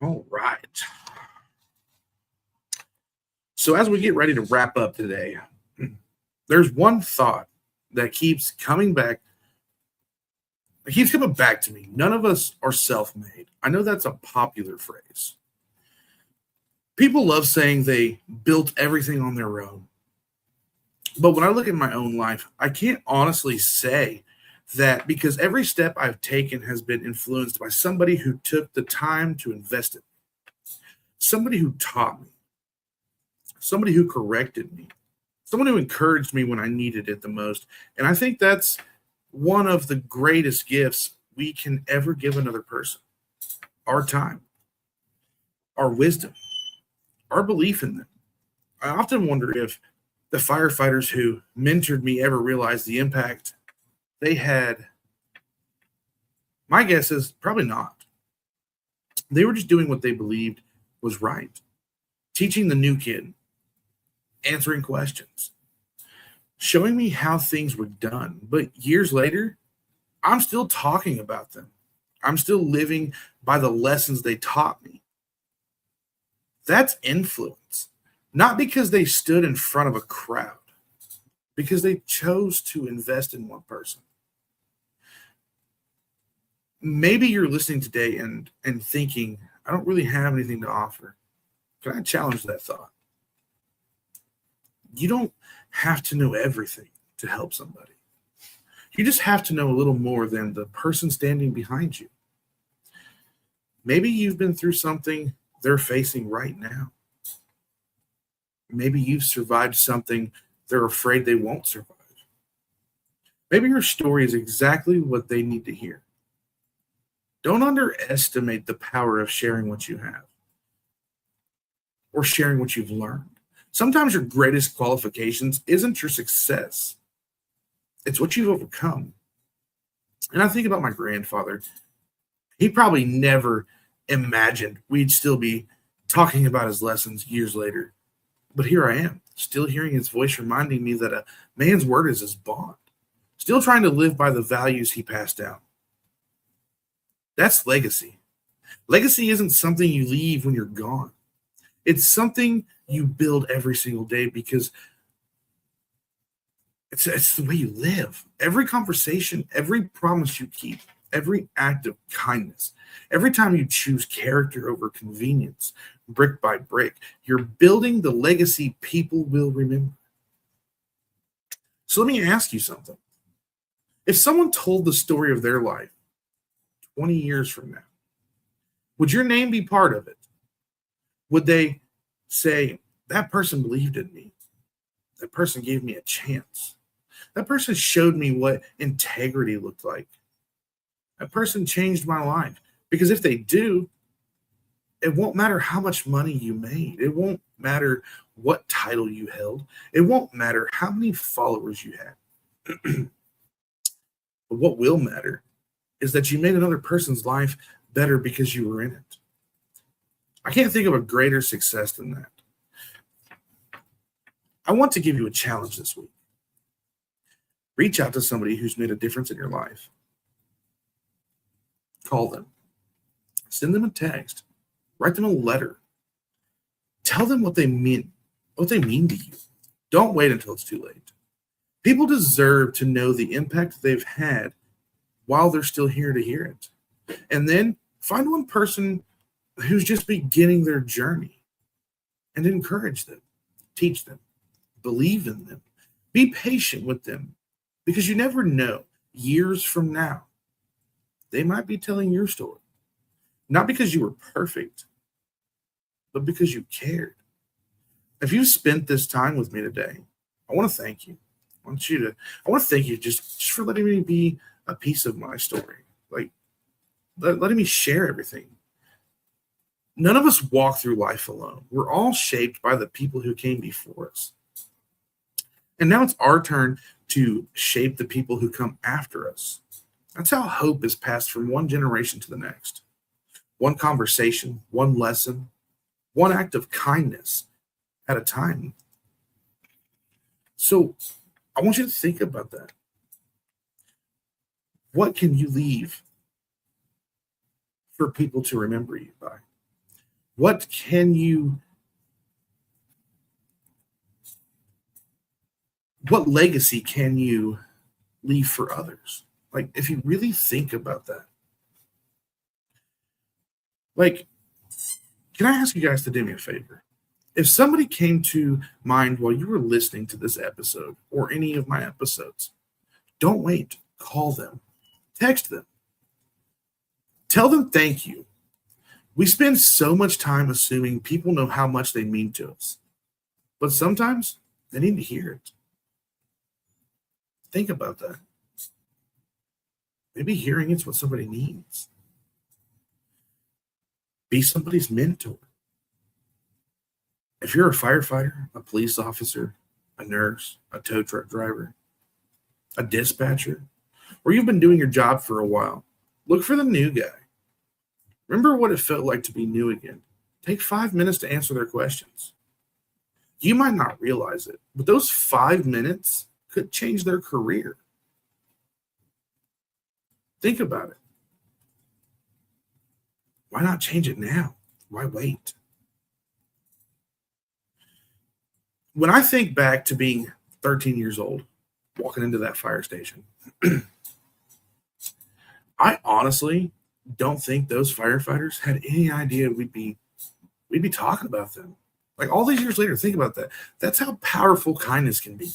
All right. So as we get ready to wrap up today, there's one thought that keeps coming back to me. None of us are self-made. I know that's a popular phrase. People love saying they built everything on their own. But when I look at my own life, I can't honestly say that because every step I've taken has been influenced by somebody who took the time to invest in, somebody who taught me, somebody who corrected me, someone who encouraged me when I needed it the most. And I think that's one of the greatest gifts we can ever give another person: our time, our wisdom, our belief in them. I often wonder if the firefighters who mentored me ever realized the impact they had. My guess is probably not. They were just doing what they believed was right, teaching the new kid, answering questions, showing me how things were done. But years later, I'm still talking about them. I'm still living by the lessons they taught me. That's influence. Not because they stood in front of a crowd, because they chose to invest in one person. Maybe you're listening today and thinking, I don't really have anything to offer. Can I challenge that thought? You don't have to know everything to help somebody. You just have to know a little more than the person standing behind you. Maybe you've been through something they're facing right now. Maybe you've survived something they're afraid they won't survive. Maybe your story is exactly what they need to hear. Don't underestimate the power of sharing what you have or sharing what you've learned. Sometimes your greatest qualifications isn't your success, it's what you've overcome. And I think about my grandfather. He probably never imagined we'd still be talking about his lessons years later. But here I am, still hearing his voice reminding me that a man's word is his bond, still trying to live by the values he passed down. That's legacy. Legacy isn't something you leave when you're gone. It's something you build every single day because it's the way you live. Every conversation, every promise you keep, every act of kindness, every time you choose character over convenience, brick by brick, you're building the legacy people will remember. So let me ask you something. If someone told the story of their life 20 years from now, would your name be part of it? Would they say, that person believed in me? That person gave me a chance. That person showed me what integrity looked like. That person changed my life. Because if they do, it won't matter how much money you made. It won't matter what title you held. It won't matter how many followers you had. But what will matter is that you made another person's life better because you were in it. I can't think of a greater success than that. I want to give you a challenge this week. Reach out to somebody who's made a difference in your life. Call them. Send them a text. Write them a letter. Tell them what they mean to you. Don't wait until it's too late. People deserve to know the impact they've had while they're still here to hear it. And then find one person who's just beginning their journey and encourage them, teach them, believe in them, be patient with them, because you never know, years from now, they might be telling your story. Not because you were perfect, but because you cared. If you spent this time with me today, I want to thank you. I want to thank you just for letting me be a piece of my story. Like letting me share everything. None of us walk through life alone. We're all shaped by the people who came before us. And now it's our turn to shape the people who come after us. That's how hope is passed from one generation to the next. One conversation, one lesson, one act of kindness at a time. So I want you to think about that. What can you leave for people to remember you by? What can you, what legacy can you leave for others? Like, if you really think about that, like, can I ask you guys to do me a favor? If somebody came to mind while you were listening to this episode or any of my episodes, don't wait. Call them, text them, tell them thank you. We spend so much time assuming people know how much they mean to us, but sometimes they need to hear it. Think about that. Maybe hearing it's what somebody needs. Be somebody's mentor. If you're a firefighter, a police officer, a nurse, a tow truck driver, a dispatcher, or you've been doing your job for a while, look for the new guy. Remember what it felt like to be new again. Take 5 minutes to answer their questions. You might not realize it, but those 5 minutes could change their career. Think about it. Why not change it now? Why wait? When I think back to being 13 years old, walking into that fire station, I honestly don't think those firefighters had any idea we'd be talking about them. Like all these years later, think about that. That's how powerful kindness can be.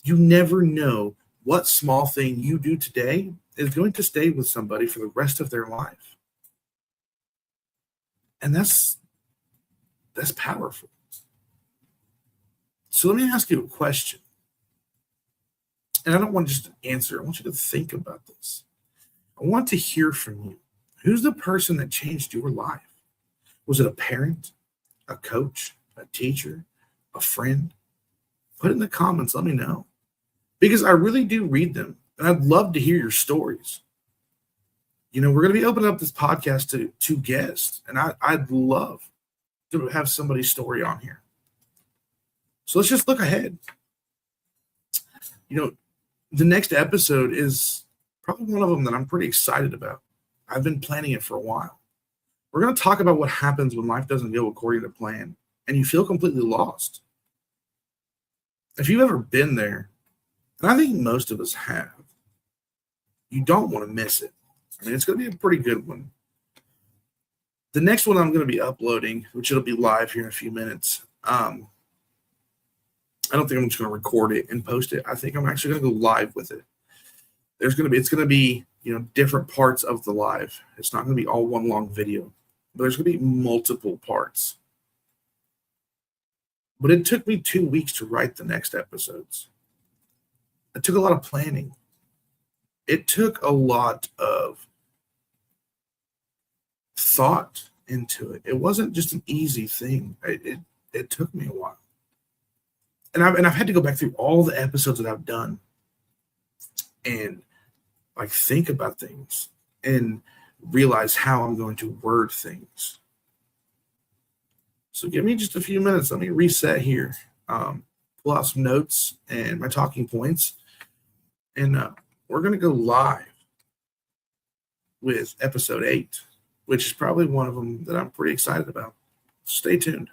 You never know what small thing you do today is going to stay with somebody for the rest of their life. And that's powerful. So let me ask you a question. And I don't want just to answer. I want you to think about this. I want to hear from you. Who's the person that changed your life? Was it a parent, a coach, a teacher, a friend? Put it in the comments. Let me know. Because I really do read them. And I'd love to hear your stories. You know, we're going to be opening up this podcast to guests. And I'd love to have somebody's story on here. So let's just look ahead. You know, the next episode is probably one of them that I'm pretty excited about. I've been planning it for a while. We're going to talk about what happens when life doesn't go according to plan and you feel completely lost. If you've ever been there, and I think most of us have, you don't want to miss it. I mean, it's going to be a pretty good one. The next one I'm going to be uploading, which it'll be live here in a few minutes. I don't think I'm just going to record it and post it. I think I'm actually going to go live with it. It's going to be, you know, different parts of the live. It's not going to be all one long video, but there's going to be multiple parts. But it took me 2 weeks to write the next episodes. It took a lot of planning. It took a lot of thought into it. It wasn't just an easy thing. It took me a while. And I've had to go back through all the episodes that I've done and like think about things and realize how I'm going to word things. So give me just a few minutes. Let me reset here, pull out some notes and my talking points, and we're going to go live with episode 8, which is probably one of them that I'm pretty excited about. Stay tuned.